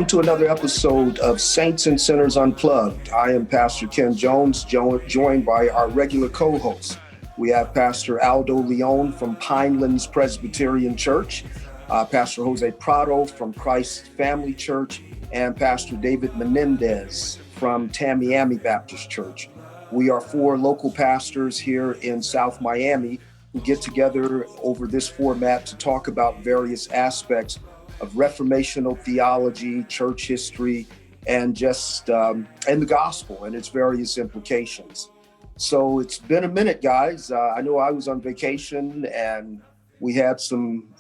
Welcome to another episode of Saints and Sinners Unplugged. I am Pastor Ken Jones, joined by our regular co-hosts. We have Pastor Aldo Leon from Pinelands Presbyterian Church, Pastor Jose Prado from Christ Family Church, and Pastor David Menendez from Tamiami Baptist Church. We are four local pastors here in South Miami who get together over this format to talk about various aspects of reformational theology, church history, and and the gospel and its various implications. So it's been a minute, guys. I know I was on vacation and we had some,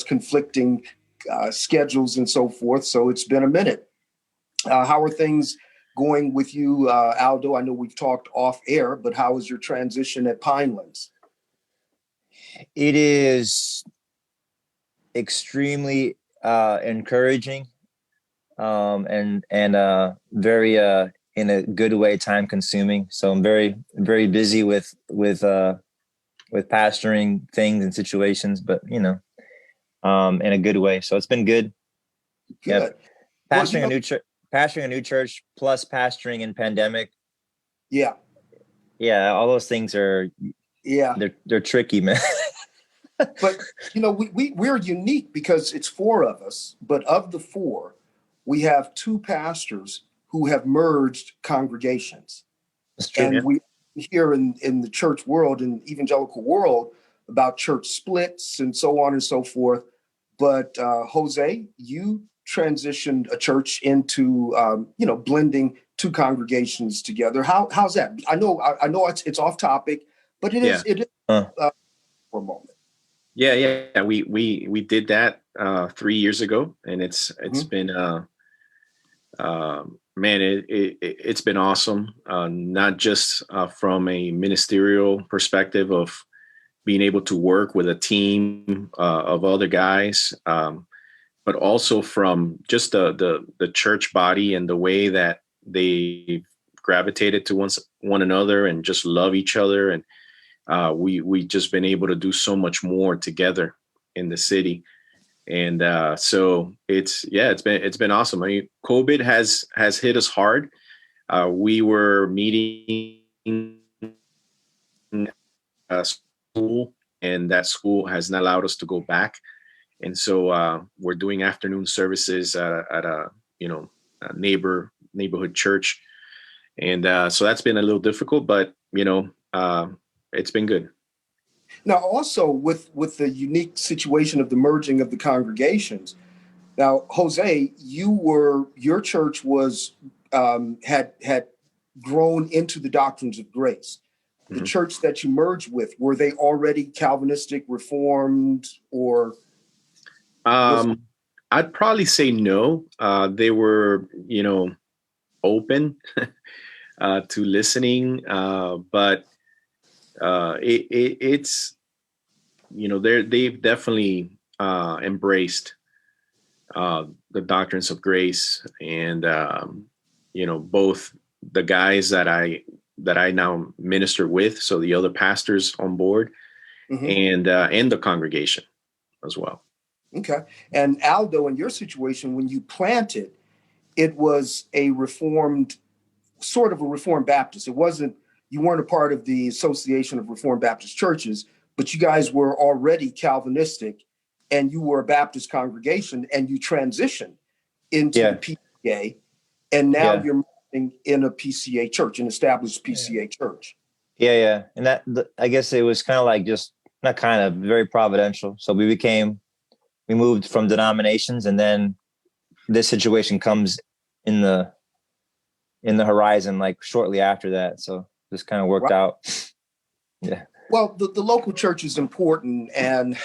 conflicting schedules and so forth. So it's been a minute. How are things going with you, Aldo? I know we've talked off air, but how is your transition at Pinelands? It is extremely encouraging and very in a good way time consuming. So I'm very, very busy with pastoring things and situations, but in a good way. So it's been good. Good. Pastoring a new church plus pastoring in pandemic. Yeah. All those things are they're tricky, man. But we're unique because it's four of us, but of the four, we have two pastors who have merged congregations. That's true. And we hear in the church world, in evangelical world, about church splits and so on and so forth. But Jose, you transitioned a church into blending two congregations together. How's that? I know it's off topic, but it is for a moment. Yeah. We did that 3 years ago, and it's been it's been awesome. Not just from a ministerial perspective of being able to work with a team of other guys, but also from just the church body and the way that they gravitated to one another and just love each other. And we just been able to do so much more together in the city. And so it's been awesome. I mean, COVID has hit us hard. We were meeting school, and that school has not allowed us to go back. And so we're doing afternoon services at a neighborhood church. And so that's been a little difficult, but it's been good. Now, also with the unique situation of the merging of the congregations. Now, Jose, your church was had grown into the doctrines of grace. The Mm-hmm. church that you merged with, were they already Calvinistic, Reformed, or? I'd probably say no. They were, open to listening, but it's they've definitely embraced the doctrines of grace, and both the guys that I now minister with, so the other pastors on board, mm-hmm. and the congregation as well. Okay. And Aldo, in your situation, when you planted, it was sort of a Reformed Baptist. You weren't a part of the Association of Reformed Baptist Churches, but you guys were already Calvinistic, and you were a Baptist congregation, and you transitioned into the PCA, and now you're moving in a PCA church, an established PCA church. Yeah. And that, I guess it was kind of like very providential. So we moved from denominations, and then this situation comes in the horizon, like shortly after that. So this kind of worked out. Yeah. Well, the local church is important, and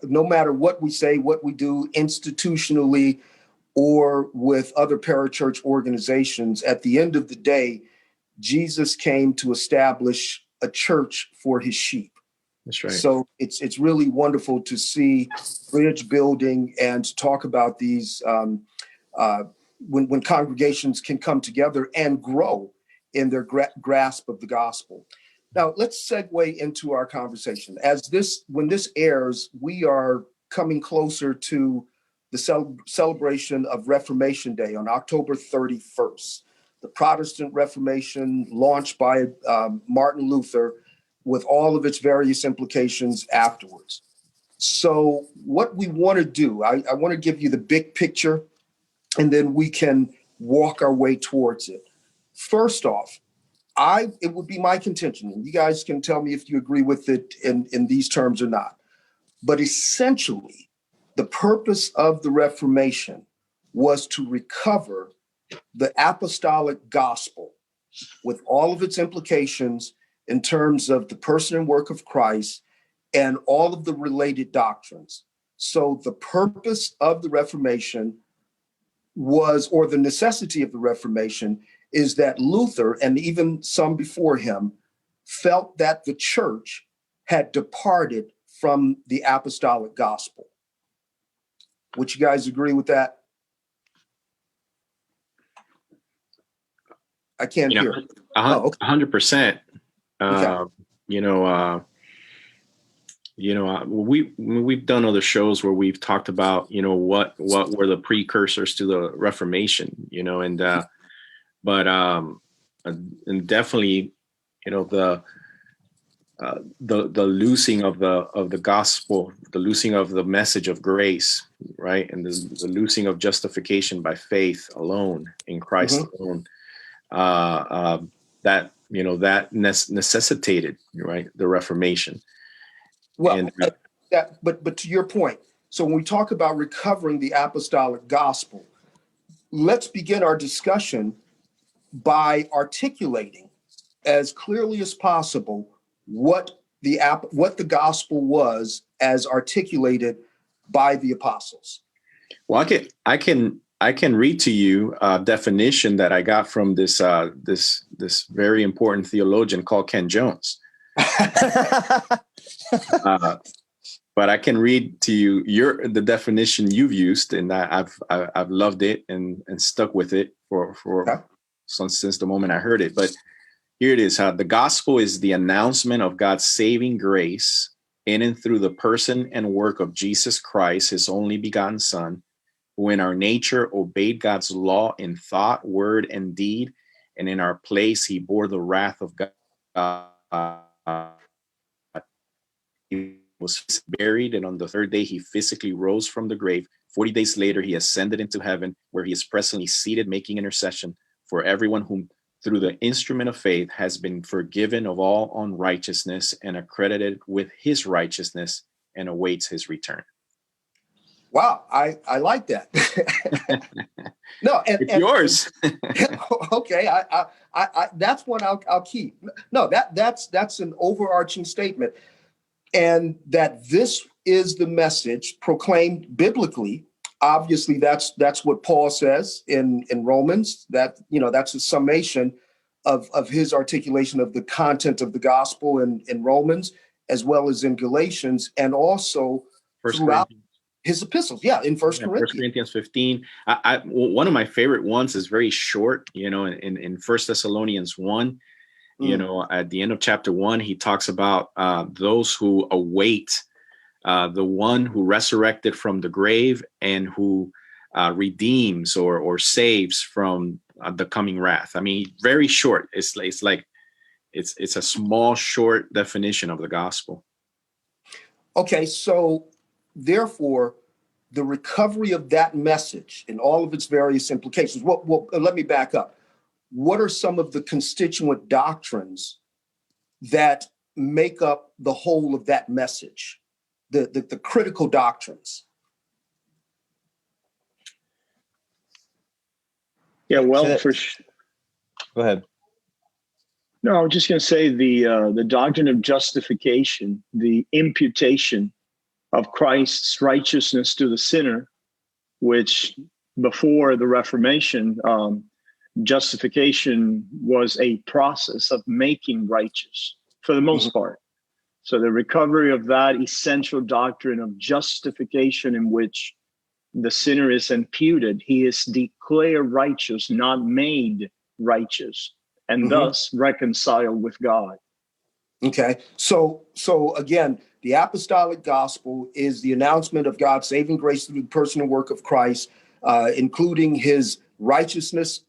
no matter what we say, what we do institutionally or with other parachurch organizations, at the end of the day, Jesus came to establish a church for his sheep. That's right. So it's really wonderful to see bridge building and to talk about these when congregations can come together and grow in their grasp of the gospel. Now, let's segue into our conversation. When this airs, we are coming closer to the celebration of Reformation Day on October 31st, the Protestant Reformation launched by Martin Luther with all of its various implications afterwards. So what we want to do, I want to give you the big picture, and then we can walk our way towards it. First off, it would be my contention, and you guys can tell me if you agree with it in these terms or not, but essentially, the purpose of the Reformation was to recover the apostolic gospel with all of its implications in terms of the person and work of Christ and all of the related doctrines. So the purpose of the Reformation was, or the necessity of the Reformation, is that Luther and even some before him felt that the church had departed from the apostolic gospel. Would you guys agree with that? I can't hear. 100%. Okay. We've done other shows where we've talked about, what were the precursors to the Reformation, and definitely, the loosing of the gospel, the loosing of the message of grace, right, and the loosing of justification by faith alone in Christ alone, that necessitated, right, the Reformation. Well, but to your point, so when we talk about recovering the apostolic gospel, let's begin our discussion by articulating as clearly as possible what the gospel was as articulated by the apostles. Well, I can read to you a definition that I got from this very important theologian called Ken Jones. But I can read to you the definition you've used, and I've loved it and stuck with it since the moment I heard it. But here it is. The gospel is the announcement of God's saving grace in and through the person and work of Jesus Christ, his only begotten Son, who in our nature obeyed God's law in thought, word, and deed, and in our place he bore the wrath of God. He was buried, and on the third day he physically rose from the grave. 40 days later he ascended into heaven, where he is presently seated making intercession for everyone whom through the instrument of faith has been forgiven of all unrighteousness and accredited with his righteousness and awaits his return. Wow, I like that. No, it's yours. Okay, I that's one I'll keep. No, that's an overarching statement, and that this is the message proclaimed biblically. Obviously, that's what Paul says in Romans. That's a summation of his articulation of the content of the gospel in Romans, as well as in Galatians, and also throughout his epistles. Yeah, in First Corinthians 15. One of my favorite ones is very short. In First Thessalonians 1. At the end of chapter 1, he talks about those who await the one who resurrected from the grave and who redeems or saves from the coming wrath. I mean, very short. It's a small, short definition of the gospel. Okay, so therefore, the recovery of that message and all of its various implications. Well, let me back up. What are some of the constituent doctrines that make up the whole of that message? The critical doctrines. Yeah, well, go ahead. No, I was just going to say the doctrine of justification, the imputation of Christ's righteousness to the sinner, which before the Reformation, justification was a process of making righteous for the most part. So the recovery of that essential doctrine of justification, in which the sinner is imputed, he is declared righteous, not made righteous, and thus reconciled with God. Okay, so again, The apostolic gospel is the announcement of God's saving grace through the person and work of Christ, including his righteousness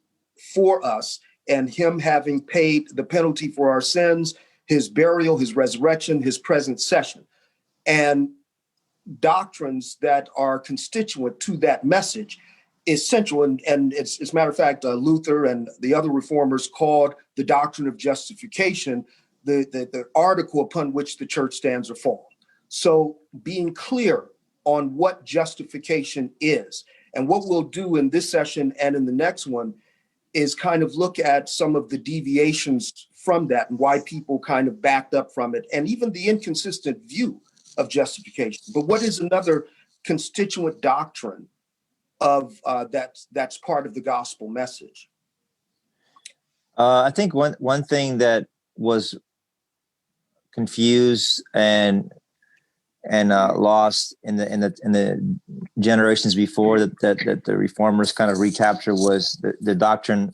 for us and him having paid the penalty for our sins, his burial, his resurrection, his present session. And doctrines that are constituent to that message is central. And it's, as a matter of fact, Luther and the other reformers called the doctrine of justification the article upon which the church stands or falls. So being clear on what justification is, and what we'll do in this session and in the next one is kind of look at some of the deviations from that and why people kind of backed up from it, and even the inconsistent view of justification. But what is another constituent doctrine of that's part of the gospel message? I think one thing that was confused and lost in the generations before that the reformers kind of recaptured was the doctrine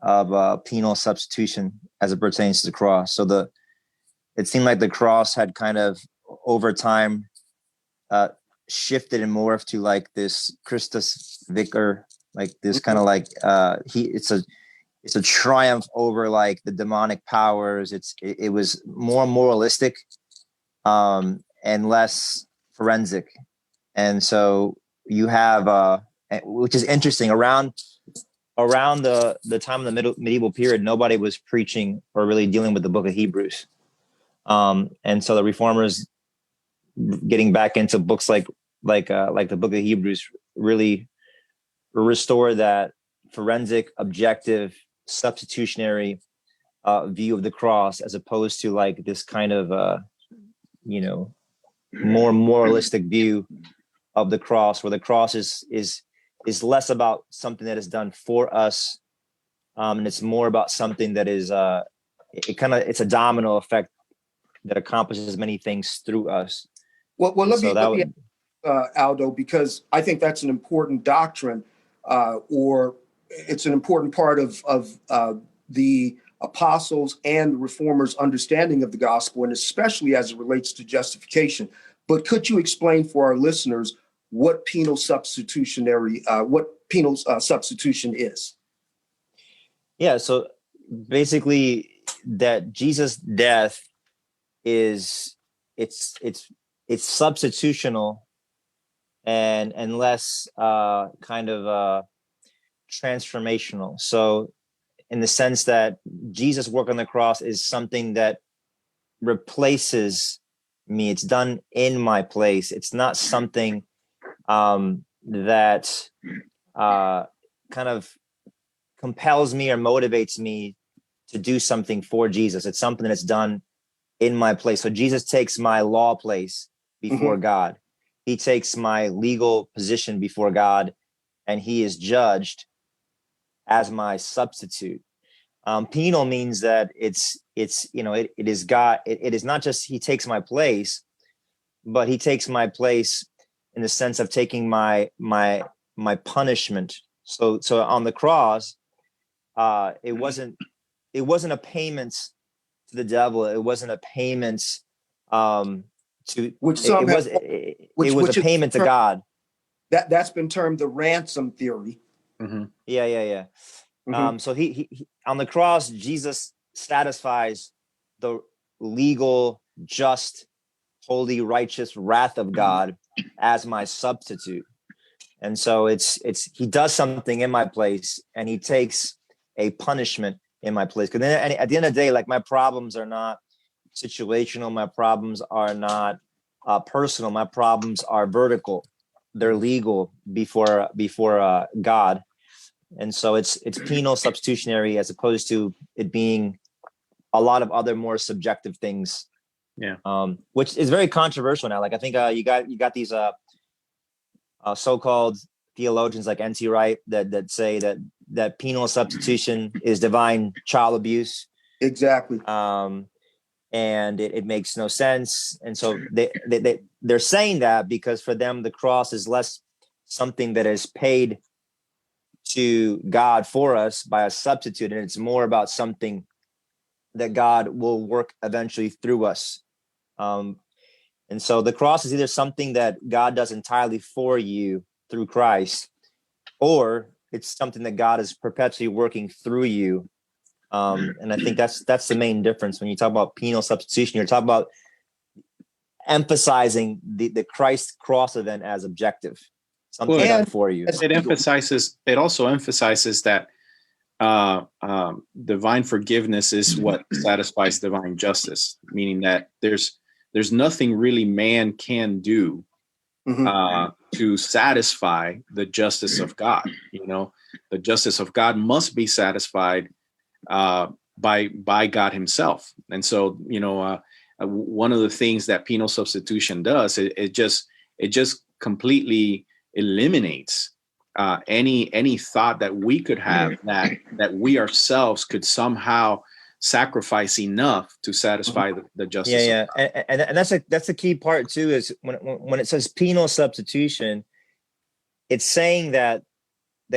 of penal substitution as it pertains to the cross. So it seemed like the cross had kind of over time shifted and morphed to like this Christus Vicar, like this kind of like it's a triumph over like the demonic powers. It was more moralistic and less forensic. And so you have which is interesting, around the time of the medieval period, nobody was preaching or really dealing with the book of Hebrews. And so the reformers getting back into books like the book of Hebrews really restore that forensic, objective, substitutionary view of the cross, as opposed to like this kind of more moralistic view of the cross, where the cross is less about something that is done for us, and it's more about something that is it's a domino effect that accomplishes many things through us. Well, let me Aldo, because I think that's an important doctrine, or it's an important part of the apostles and the reformers' understanding of the gospel, and especially as it relates to justification. But could you explain for our listeners what penal substitution is? Yeah, so basically that Jesus' death is it's substitutional and less kind of transformational. So in the sense that Jesus' work on the cross is something that replaces me. It's done in my place. It's not something that kind of compels me or motivates me to do something for Jesus. It's something that's done in my place. So Jesus takes my law place before God. He takes my legal position before God, and he is judged as my substitute. Penal means that it is God. It is not just he takes my place, but he takes my place in the sense of taking my punishment. So on the cross, it wasn't a payment to the devil. It wasn't a payment to which some it was a payment to God. That's been termed the ransom theory. Yeah. So he on the cross, Jesus satisfies the legal, just, holy, righteous wrath of God as my substitute. And so it's he does something in my place, and he takes a punishment in my place. Because then at the end of the day, like, my problems are not situational. My problems are not personal. My problems are vertical. They're legal before God. And so it's penal substitutionary, as opposed to it being a lot of other more subjective things. Yeah. Which is very controversial now. Like, I think you got these so-called theologians like N.T. Wright that say that penal substitution is divine child abuse. Exactly. And it makes no sense. And so they're saying that because for them the cross is less something that is paid to God for us by a substitute, and it's more about something that God will work eventually through us. And so the cross is either something that God does entirely for you through Christ, or it's something that God is perpetually working through you. And I think that's the main difference. When you talk about penal substitution, you're talking about emphasizing the Christ cross event as objective, something Well, done for you. it also emphasizes that divine forgiveness is what satisfies divine justice, meaning that there's nothing really man can do to satisfy the justice of God. You know, the justice of God must be satisfied by God Himself. And so, you know, one of the things that penal substitution does, it just completely eliminates any thought that we could have that we ourselves could somehow sacrifice enough to satisfy the justice. Yeah. And that's a key part too, is when it says penal substitution, it's saying that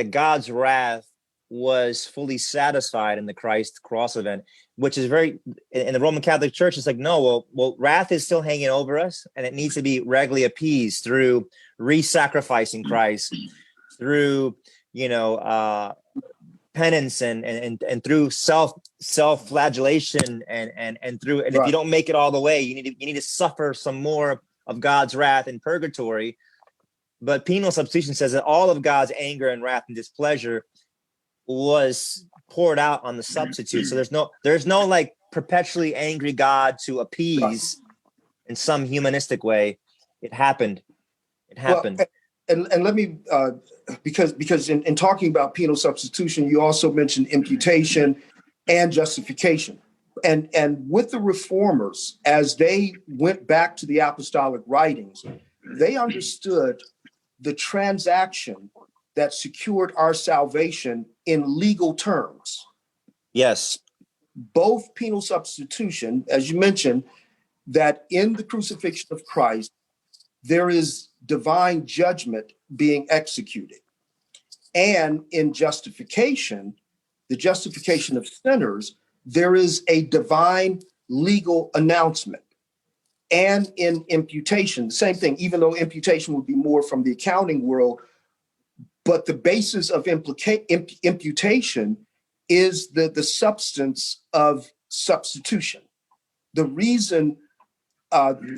God's wrath was fully satisfied in the Christ cross event, which is very, in the Roman Catholic Church, it's like, no, well, wrath is still hanging over us, and it needs to be regularly appeased through re-sacrificing Christ, through, penance and through self-flagellation and through, and if you don't make it all the way, you need to suffer some more of God's wrath in purgatory. But penal substitution says that all of God's anger and wrath and displeasure was poured out on the substitute. So there's no like perpetually angry God to appease in some humanistic way. It happened. Well, and let me because in talking about penal substitution, you also mentioned imputation and justification. And with the reformers, as they went back to the apostolic writings, they understood the transaction that secured our salvation in legal terms. Yes. Both penal substitution, as you mentioned, that in the crucifixion of Christ, there is divine judgment being executed. And in justification, the justification of sinners, there is a divine legal announcement. And in imputation, the same thing, even though imputation would be more from the accounting world, but the basis of imputation is the substance of substitution. The reason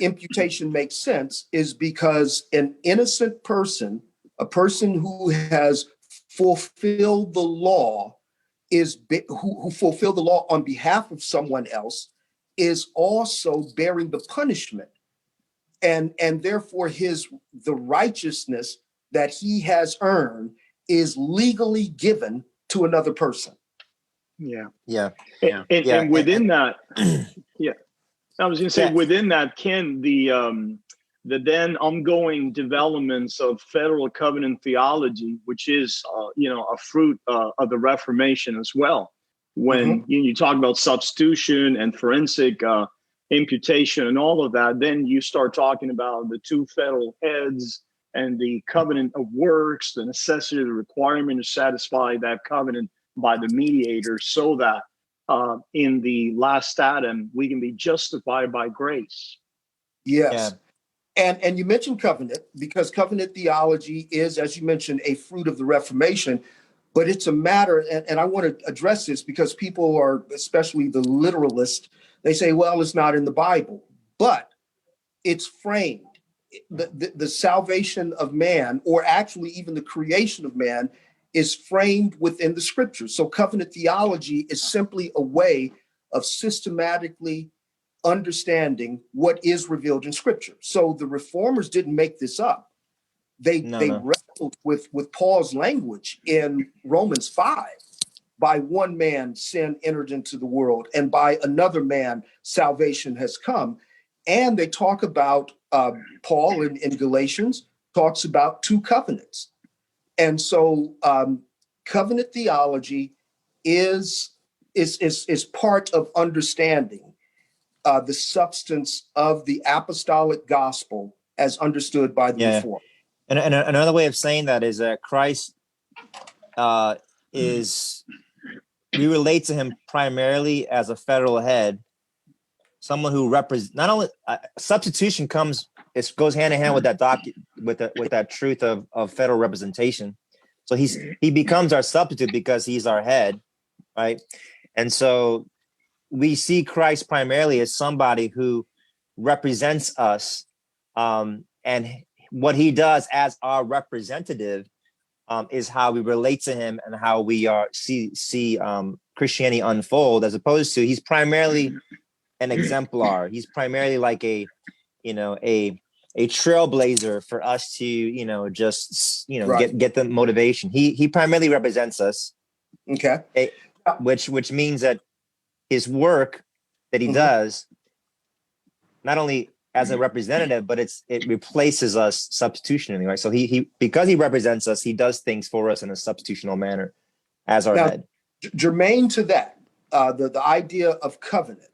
imputation makes sense is because an innocent person, a person who has fulfilled the law, who fulfilled the law on behalf of someone else, is also bearing the punishment, and therefore the righteousness that he has earned is legally given to another person. And within that, I was going to say, within that, Ken, the then ongoing developments of federal covenant theology, which is a fruit of the Reformation as well. When you talk about substitution and forensic imputation and all of that, then you start talking about the two federal heads and the covenant of works, the necessity, the requirement to satisfy that covenant by the mediator, so that in the last Adam we can be justified by grace. Yes. Yeah. And you mentioned covenant, because covenant theology is, as you mentioned, a fruit of the Reformation. But it's a matter, and I want to address this because people are, especially the literalist, they say, well, it's not in the Bible, but it's framed. The salvation of man, or actually even the creation of man, is framed within the scriptures. So covenant theology is simply a way of systematically understanding what is revealed in scripture. So the reformers didn't make this up. They wrestled with Paul's language in Romans 5. By one man, sin entered into the world, and by another man, salvation has come. And they talk about, Paul in Galatians talks about two covenants. And so covenant theology is part of understanding the substance of the apostolic gospel as understood by the Reform. And another way of saying that is that Christ we relate to him primarily as a federal head, someone who represents not only substitution goes hand in hand with that truth of federal representation. So he becomes our substitute because he's our head, right? And so we see Christ primarily as somebody who represents us, and what he does as our representative is how we relate to him and how we see Christianity unfold, as opposed to he's primarily an exemplar. He's primarily like a trailblazer for us to Right. get the motivation. He primarily represents us. Okay. Which means that his work that he does, not only as a representative, but it replaces us substitutionally, right? So he because he represents us, he does things for us in a substitutional manner as our head. Germane to that, the idea of covenant,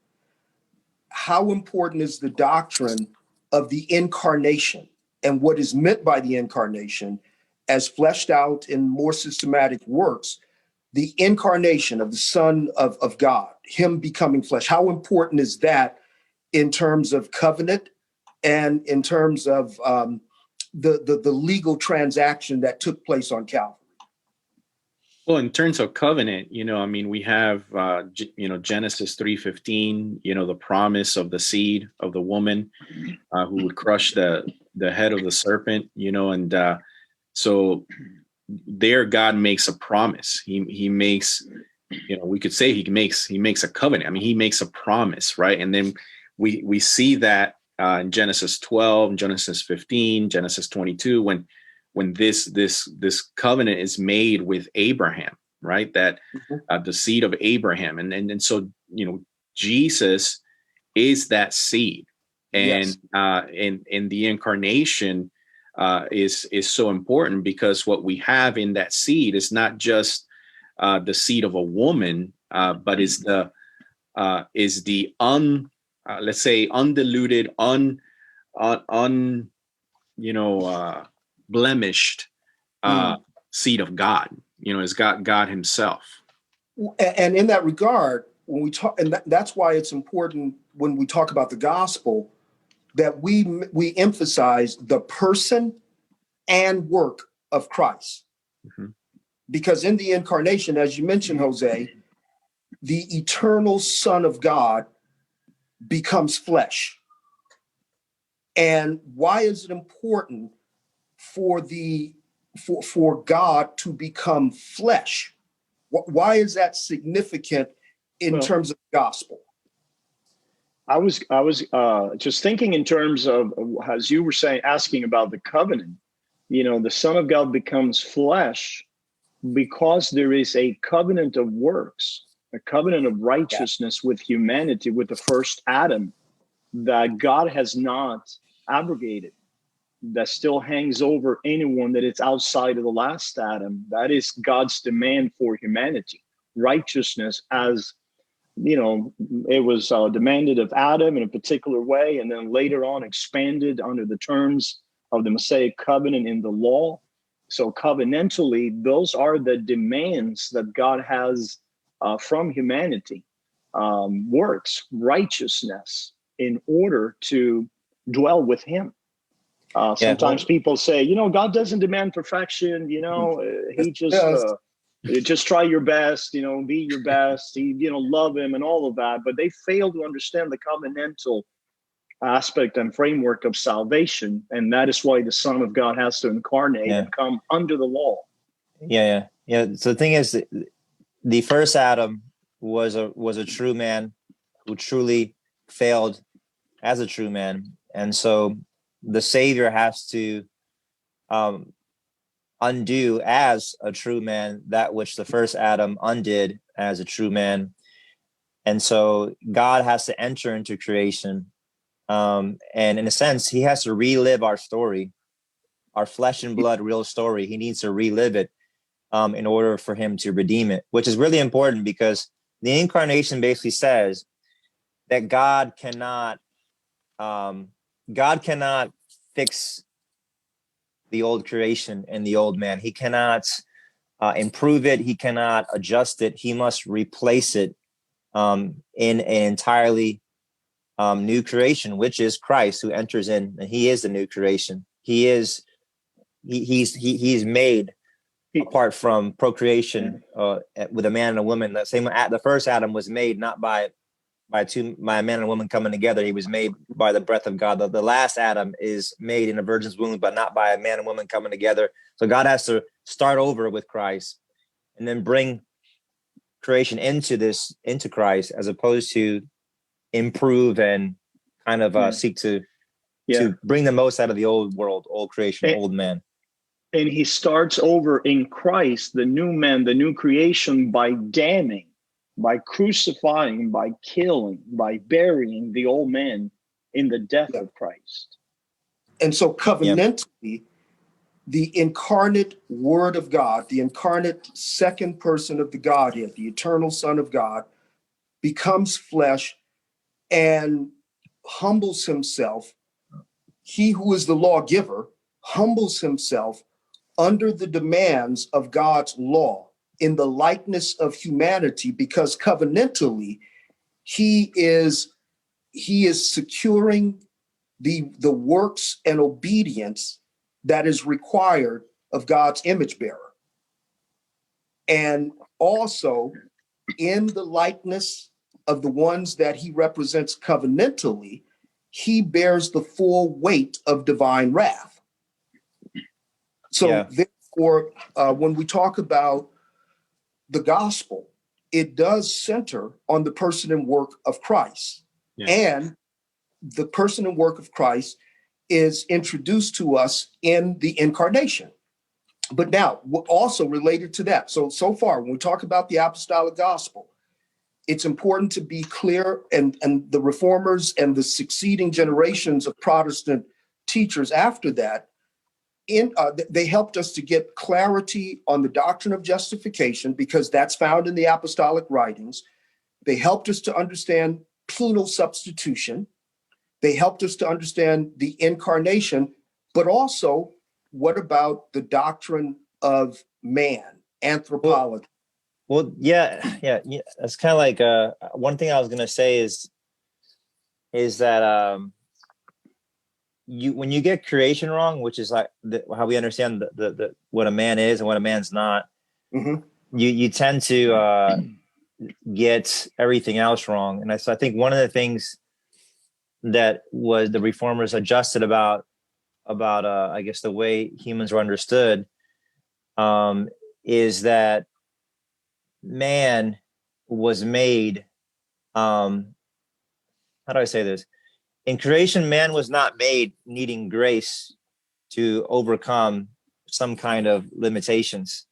how important is the doctrine of the incarnation and what is meant by the incarnation as fleshed out in more systematic works? The incarnation of the Son of God, him becoming flesh. How important is that in terms of covenant and in terms of the legal transaction that took place on Calvary? Well, in terms of covenant, we have, Genesis 3:15, the promise of the seed of the woman who would crush the head of the serpent, and so there God makes a promise. He makes, we could say he makes a covenant. I mean, he makes a promise, right? And then we see that in Genesis 12, Genesis 15, Genesis 22, when this covenant is made with Abraham, right? That the seed of Abraham, and so Jesus is that seed, and in the incarnation is so important, because what we have in that seed is not just the seed of a woman, but is the let's say undiluted, blemished seed of God. Is God Himself. And in that regard, when we talk, and that's why it's important when we talk about the gospel that we emphasize the person and work of Christ. Because in the incarnation, as you mentioned, Jose, the eternal Son of God becomes flesh. And why is it important for God to become flesh? Why is that significant in terms of the gospel? I was just thinking in terms of, as you were saying, asking about the covenant. The Son of God becomes flesh because there is a covenant of works, a covenant of righteousness with humanity, with the first Adam, that God has not abrogated, that still hangs over anyone that is outside of the last Adam. That is God's demand for humanity. Righteousness, as it was demanded of Adam in a particular way, and then later on expanded under the terms of the Mosaic covenant in the law. So covenantally, those are the demands that God has from humanity. Works, righteousness, in order to dwell with Him. Sometimes people say, God doesn't demand perfection. He just try your best, be your best, love Him and all of that. But they fail to understand the covenantal aspect and framework of salvation. And that is why the Son of God has to incarnate and come under the law. Yeah. So the thing is, the first Adam was a true man who truly failed as a true man. And so the Savior has to undo as a true man that which the first Adam undid as a true man. And so God has to enter into creation. And in a sense, He has to relive our story, our flesh and blood real story. He needs to relive it in order for Him to redeem it, which is really important, because the incarnation basically says that God cannot fix the old creation and the old man. He cannot improve it. He cannot adjust it. He must replace it in an entirely new creation, which is Christ, who enters in, and he is the new creation. He's made apart from procreation with a man and a woman. The first Adam was made not by a man and a woman coming together. He was made by the breath of God. The last Adam is made in a virgin's womb, but not by a man and woman coming together. So God has to start over with Christ and then bring creation into Christ, as opposed to improve and kind of seek to bring the most out of the old world, old creation, old man. And he starts over in Christ, the new man, the new creation, by damning, by crucifying, by killing, by burying the old man in the death of Christ. And so covenantally, the incarnate Word of God, the incarnate second person of the Godhead, the eternal Son of God, becomes flesh and humbles himself. He who is the lawgiver humbles himself under the demands of God's law in the likeness of humanity, because covenantally he is securing the works and obedience that is required of God's image bearer. And also in the likeness of the ones that he represents covenantally, he bears the full weight of divine wrath. So therefore, when we talk about the gospel, it does center on the person and work of Christ. Yeah. And the person and work of Christ is introduced to us in the incarnation. But now, also related to that, so far, when we talk about the apostolic gospel, it's important to be clear, and the reformers and the succeeding generations of Protestant teachers after that, they helped us to get clarity on the doctrine of justification, because that's found in the apostolic writings. They helped us to understand penal substitution. They helped us to understand the incarnation, but also, what about the doctrine of man, anthropology? Well, yeah. It's kind of like one thing I was going to say is that when you get creation wrong, which is like how we understand the what a man is and what a man's not, you tend to get everything else wrong. And so I think one of the things that was the reformers adjusted about I guess the way humans are understood is that man was made, how do I say this? In creation, man was not made needing grace to overcome some kind of limitations.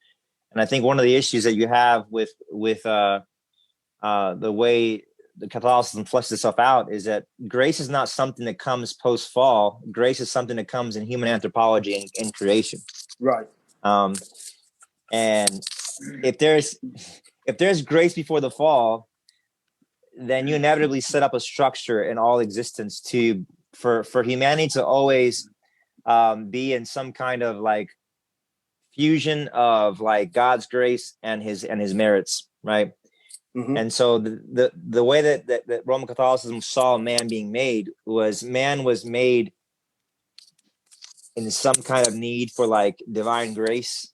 And I think one of the issues that you have with the way the Catholicism fleshes itself out is that grace is not something that comes post-fall. Grace is something that comes in human anthropology and in creation. Right. And if there's grace before the fall, then you inevitably set up a structure in all existence for humanity to always be in some kind of like fusion of like God's grace and his merits, right? Mm-hmm. And so the way that Roman Catholicism saw man being made was man was made in some kind of need for like divine grace,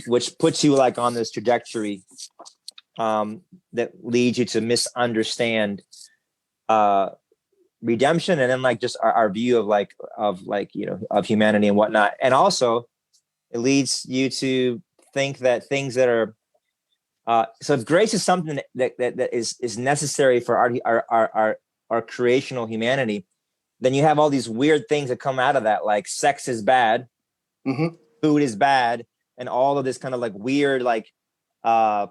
which puts you like on this trajectory that leads you to misunderstand redemption, and then like just our view of humanity and whatnot. And also it leads you to think that things that are so if grace is something that is necessary for our creational humanity, then you have all these weird things that come out of that, like sex is bad, food is bad, and all of this kind of like weird like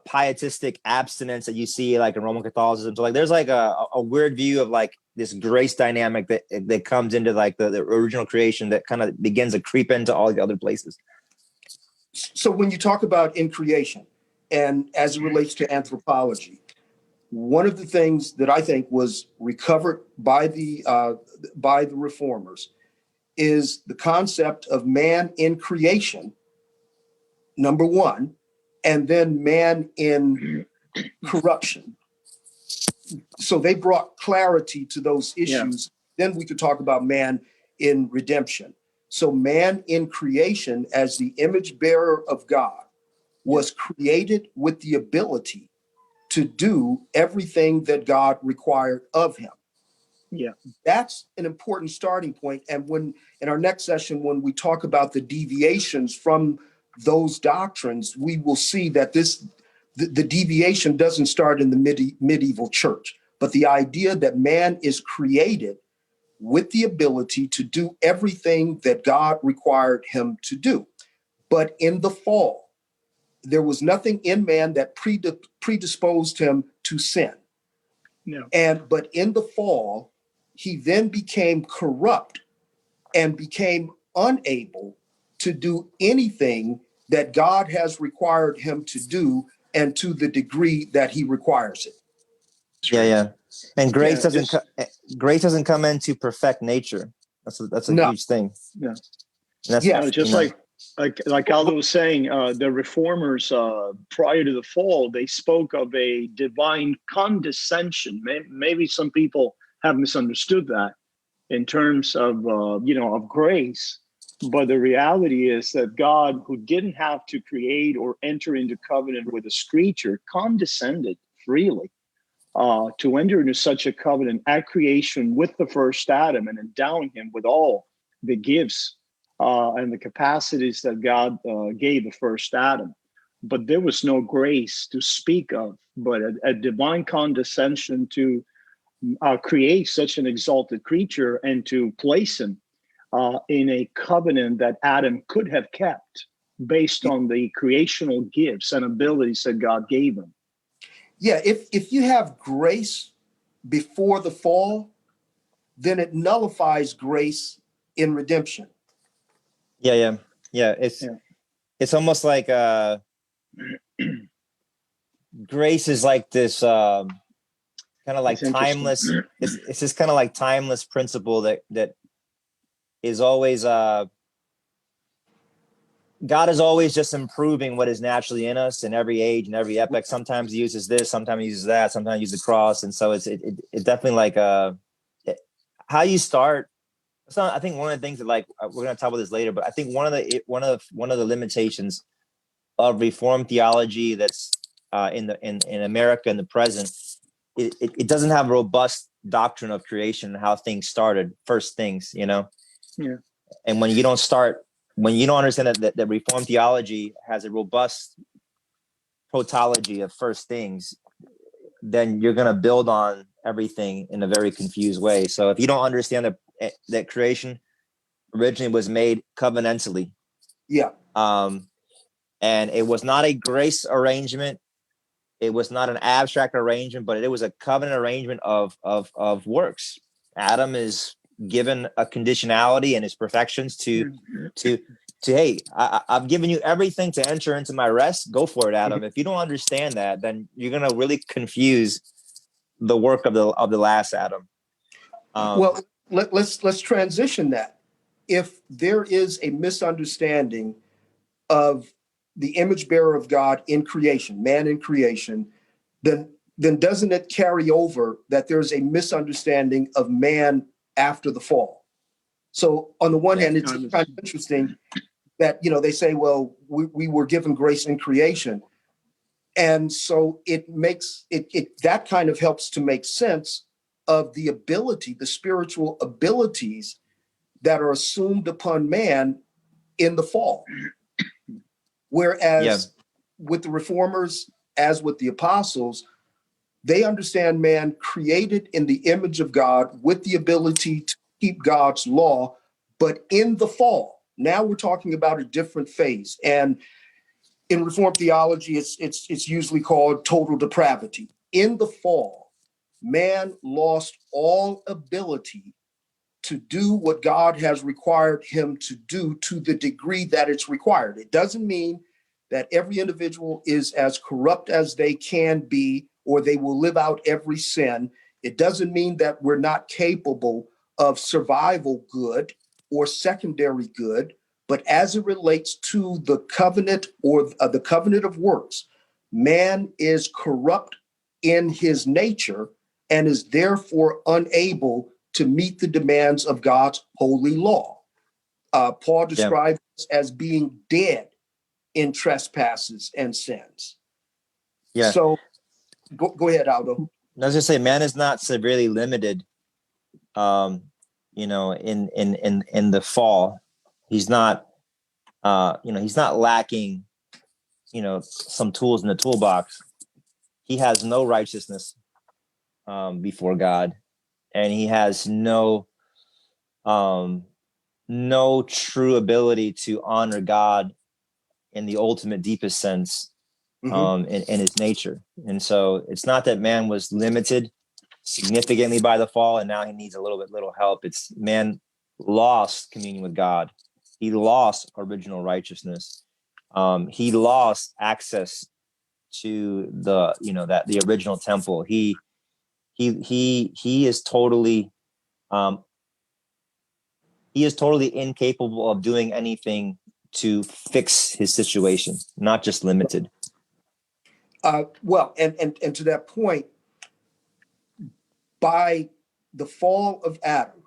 pietistic abstinence that you see like in Roman Catholicism. So like there's like a weird view of like this grace dynamic that comes into like the original creation that kind of begins to creep into all the other places. So when you talk about in creation and as it relates to anthropology, one of the things that I think was recovered by the reformers is the concept of man in creation, number one, and then man in corruption. so they brought clarity to those issues. Yeah. Then we could talk about man in redemption. So man in creation, as the image bearer of God, was created with the ability to do everything that God required of him. Yeah. That's an important starting point. And when in our next session, when we talk about the deviations from those doctrines, we will see that the deviation doesn't start in the medieval church, but the idea that man is created with the ability to do everything that God required him to do. But in the fall, there was nothing in man that predisposed him to sin. No. But in the fall, he then became corrupt and became unable to do anything that God has required him to do, and to the degree that he requires it. Yeah. And grace doesn't come in to perfect nature. That's a huge thing. Yeah. That's, like Aldo was saying, the reformers prior to the fall, they spoke of a divine condescension. Maybe some people have misunderstood that in terms of of grace. But the reality is that God, who didn't have to create or enter into covenant with a creature, condescended freely to enter into such a covenant at creation with the first Adam and endowing him with all the gifts and the capacities that God gave the first Adam. But there was no grace to speak of, but a divine condescension to create such an exalted creature and to place him in a covenant that Adam could have kept based on the creational gifts and abilities that God gave him. Yeah, if you have grace before the fall, then it nullifies grace in redemption. Yeah. It's almost like grace is like this kind of like timeless. It's this kind of like timeless principle that is always God is always just improving what is naturally in us in every age and every epoch. Sometimes he uses this, sometimes he uses that, sometimes he uses the cross. And so it's definitely like how you start. So I think one of the things that, like, we're going to talk about this later, but I think one of the limitations of Reformed theology that's in America in the present, it doesn't have a robust doctrine of creation and how things started, first things, Yeah. And when you don't understand that Reformed theology has a robust protology of first things, then you're going to build on everything in a very confused way. So if you don't understand that creation originally was made covenantally, and it was not a grace arrangement, it was not an abstract arrangement, but it was a covenant arrangement of works. Adam is given a conditionality and his perfections to hey, I've given you everything to enter into my rest. Go for it, Adam. If you don't understand that, then you're going to really confuse the work of the last Adam. Well, let's transition that. If there is a misunderstanding of the image bearer of God in creation, man in creation, then doesn't it carry over that there's a misunderstanding of man after the fall? So on the one hand, it's kind of interesting that, they say, well, we were given grace in creation. And so it makes it that kind of helps to make sense of the ability, the spiritual abilities that are assumed upon man in the fall. Whereas with the reformers, as with the apostles, they understand man created in the image of God with the ability to keep God's law, but in the fall. Now we're talking about a different phase. And in Reformed theology, it's usually called total depravity. In the fall, man lost all ability to do what God has required him to do to the degree that it's required. It doesn't mean that every individual is as corrupt as they can be, or they will live out every sin. It doesn't mean that we're not capable of survival good or secondary good, but as it relates to the covenant or the covenant of works, man is corrupt in his nature, and is therefore unable to meet the demands of God's holy law. Paul describes us as being dead in trespasses and sins. Yeah. So go ahead, Aldo. I was gonna say, man is not severely limited, in the fall. He's not, he's not lacking, some tools in the toolbox. He has no righteousness before God, and he has no true ability to honor God in the ultimate, deepest sense, in his nature. And so it's not that man was limited significantly by the fall and now he needs a little help. It's man lost communion with God. He lost original righteousness. He lost access to the original temple. He is totally incapable of doing anything to fix his situation, not just limited. Well, and to that point, by the fall of Adam,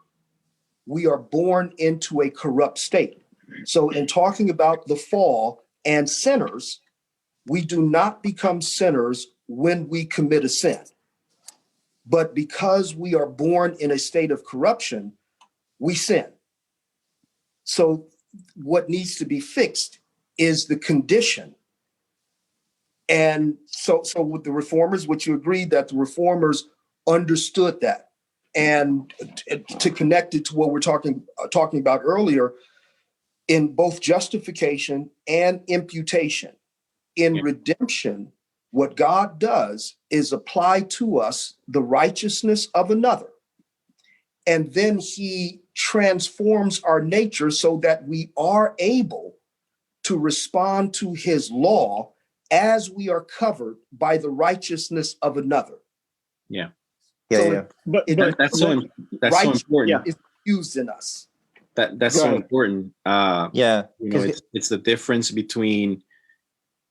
we are born into a corrupt state. So in talking about the fall and sinners, we do not become sinners when we commit a sin. But because we are born in a state of corruption, we sin. So what needs to be fixed is the condition. And so with the reformers, would you agree that the reformers understood that? And to connect it to what we're talking about earlier, in both justification and imputation, in redemption, what God does is apply to us the righteousness of another. And then he transforms our nature so that we are able to respond to his law as we are covered by the righteousness of another. Yeah. But That's so important. Is used in us. That's so important. It's the difference between,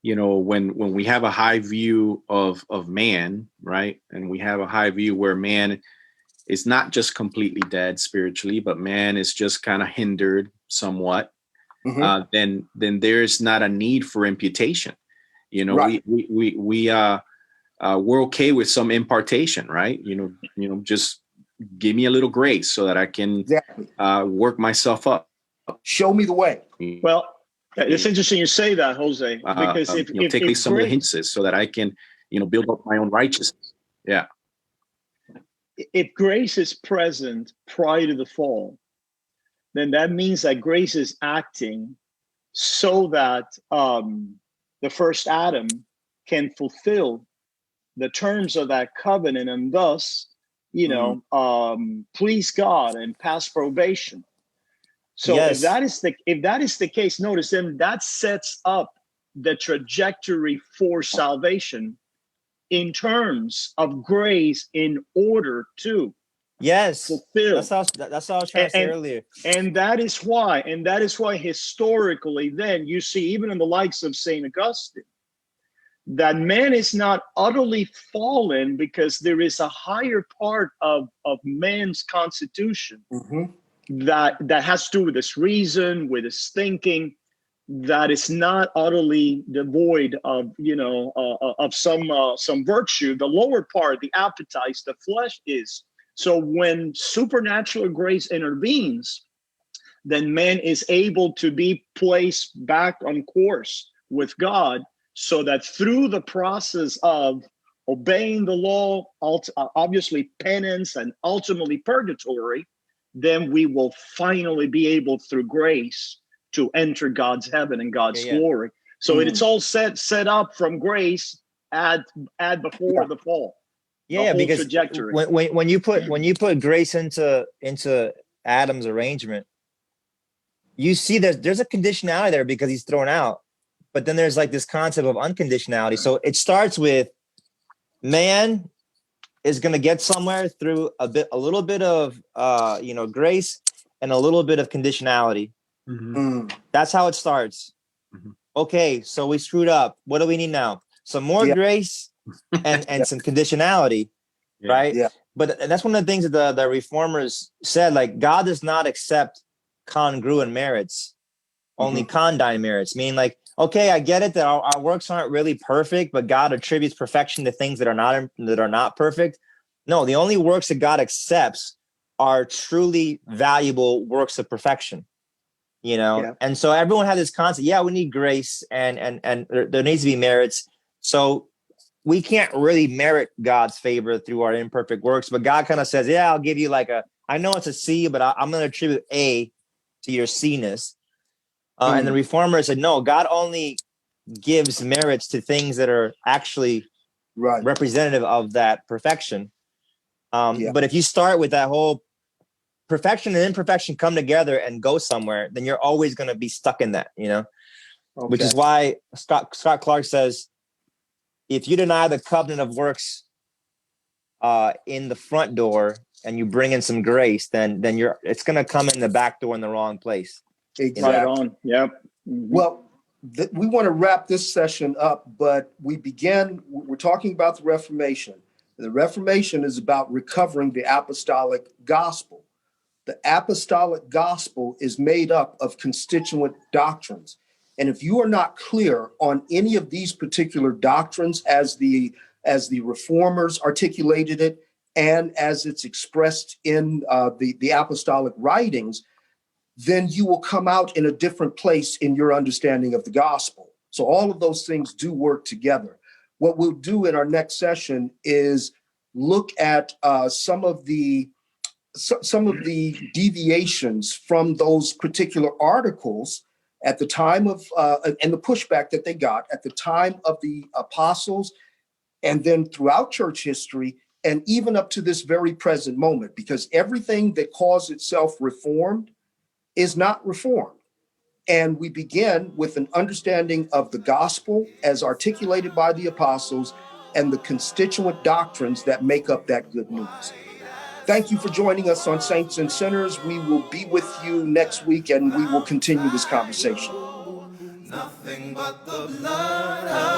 when we have a high view of man, right? And we have a high view where man is not just completely dead spiritually, but man is just kind of hindered somewhat. Then there's not a need for imputation. Right. We're okay with some impartation, right? Just give me a little grace so that I can work myself up. Show me the way. Well, it's interesting you say that, Jose, because take some of the hints so that I can, build up my own righteousness. Yeah. If grace is present prior to the fall, then that means that grace is acting so that the first Adam can fulfill the terms of that covenant and thus, please God and pass probation. So if that is the case, notice then that sets up the trajectory for salvation in terms of grace in order to fulfill. That's how I was trying to say earlier. And that is why historically then you see, even in the likes of St. Augustine, that man is not utterly fallen because there is a higher part of man's constitution that has to do with his reason, with his thinking, that is not utterly devoid of of some virtue. The lower part, the appetites, the flesh is. So when supernatural grace intervenes, then man is able to be placed back on course with God, so that through the process of obeying the law, obviously penance and ultimately purgatory, then we will finally be able through grace to enter God's heaven and God's glory. So it's all set up from grace before the fall. Because trajectory. when you put grace into Adam's arrangement, you see there's a conditionality there because he's thrown out, but then there's like this concept of unconditionality. So it starts with man is going to get somewhere through a little bit of grace and a little bit of conditionality. That's how it starts. Okay, so we screwed up. What do we need now? Some more grace and some conditionality. Yeah. right? Yeah. But that's one of the things that the reformers said, like, God does not accept congruent merits, only condign merits, meaning like, okay, I get it that our works aren't really perfect, but God attributes perfection to things that are not perfect. No, the only works that God accepts are truly valuable works of perfection, Yeah. And so everyone had this concept. Yeah, we need grace, and there needs to be merits. So we can't really merit God's favor through our imperfect works, but God kind of says, yeah, I'll give you I know it's a C, but I'm going to attribute A to your C-ness. And the reformers said, no, God only gives merits to things that are actually representative of that perfection. But if you start with that whole perfection and imperfection come together and go somewhere, then you're always going to be stuck in that, which is why Scott Clark says, if you deny the covenant of works in the front door and you bring in some grace, then it's going to come in the back door in the wrong place. Exactly. Right on. Yep. Well, we want to wrap this session up, but we're talking about the Reformation. The Reformation is about recovering the apostolic gospel. The apostolic gospel is made up of constituent doctrines. And if you are not clear on any of these particular doctrines as the reformers articulated it and as it's expressed in the apostolic writings, then you will come out in a different place in your understanding of the gospel. So all of those things do work together. What we'll do in our next session is look at some of the deviations from those particular articles at the time of and the pushback that they got at the time of the apostles, and then throughout church history, and even up to this very present moment, because everything that calls itself reformed is not reformed. And we begin with an understanding of the gospel as articulated by the apostles and the constituent doctrines that make up that good news. Thank you for joining us on Saints and Sinners. We will be with you next week and we will continue this conversation. Nothing but the blood of